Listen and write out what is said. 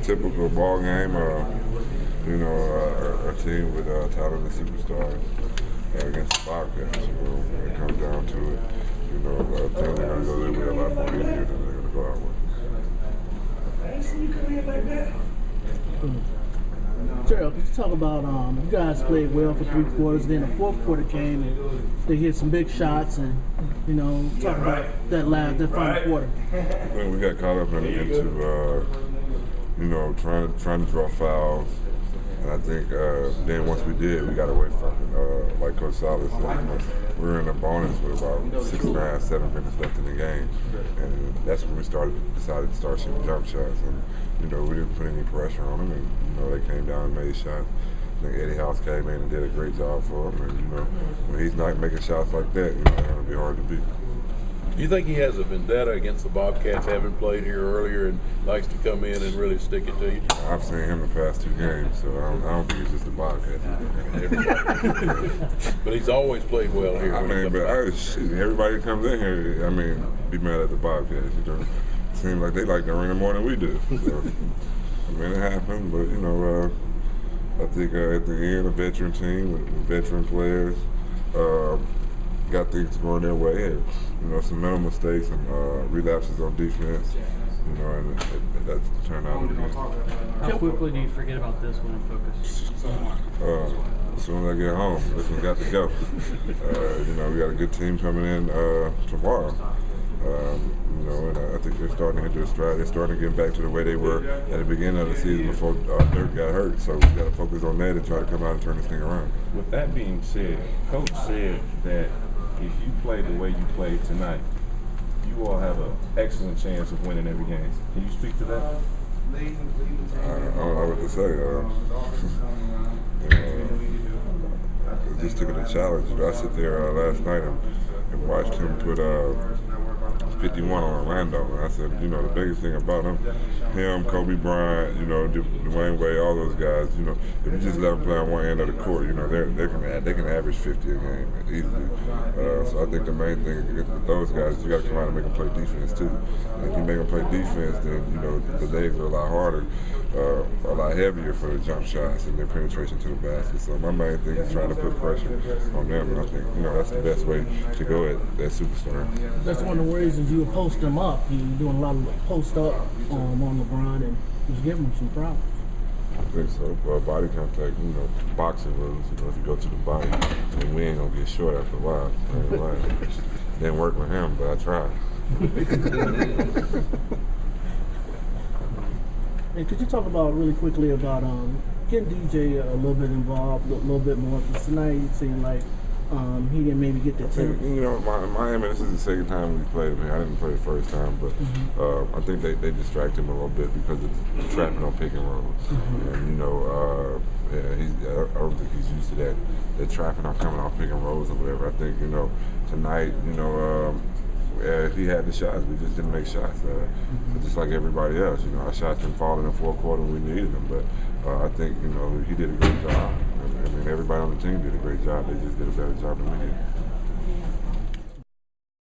typical ball game. Our team with talented superstars against the Bobcats. When it comes down to it, teams are going to go their way a lot more easier than they're going to go out with. Gerald, could you talk about you guys played well for 3 quarters, then the 4th quarter came and they hit some big shots and talk about that final quarter. I think we got caught up into trying to draw fouls. And I think then once we did, we got away from it. Like Coach Wallace said, we were in a bonus with about 6.5, 7 minutes left in the game. And that's when we decided to start shooting jump shots. And, we didn't put any pressure on them. And, they came down and made shots. I think Eddie House came in and did a great job for him. And, when he's not making shots like that, it's going to be hard to beat. Do you think he has a vendetta against the Bobcats, having played here earlier, and likes to come in and really stick it to you? I've seen him the past 2 games, so I don't think it's just the Bobcats. But he's always played well here. Everybody comes in here, be mad at the Bobcats. It seems like they like the arena more than we do. So, it happened, but, I think at the end, a veteran team with veteran players, got things going their way. And, some mental mistakes and relapses on defense, and that's turned out to be. How quickly do you forget about this one and focus? As soon as I get home, this one got to go. We got a good team coming in tomorrow. And I think they're starting to hit their stride. They're starting to get back to the way they were at the beginning of the season before Dirk got hurt. So we got to focus on that and try to come out and turn this thing around. With that being said, Coach said that if you play the way you played tonight, you all have an excellent chance of winning every game. Can you speak to that? I don't know what to say. Just took it a challenge. I sit there last night and watched him put 51 on Orlando. And I said, the biggest thing about him, Kobe Bryant, Dwayne Wade, all those guys, if you just let them play on one end of the court, they can average 50 a game easily. So I think the main thing with those guys is you got to come out and make them play defense too. And if you make them play defense, then the legs are a lot harder, a lot heavier for the jump shots and their penetration to the basket. So my main thing is trying to put pressure on them, and I think that's the best way to go at that superstar. That's one of the reasons you post them up. You're doing a lot of post up on LeBron and just giving him some problems. I think so. Body contact, boxing rules. If you go to the body, then we ain't gonna get short after a while. Didn't work with him, but I tried. And could you talk about really quickly about getting DJ a little bit involved, a little bit more? Because tonight it seemed like he didn't maybe get the tip. Miami, this is the second time we played him. I didn't play the first time, but I think they distract him a little bit because of trapping on pick and rolls. And I don't think he's used to that. They're trapping on coming off pick and rolls or whatever. I think tonight, he had the shots. We just didn't make shots. Just like everybody else, our shots didn't fall in the 4th quarter when we needed them. But I think he did a great job. Everybody on the team did a great job. They just did a better job than we did.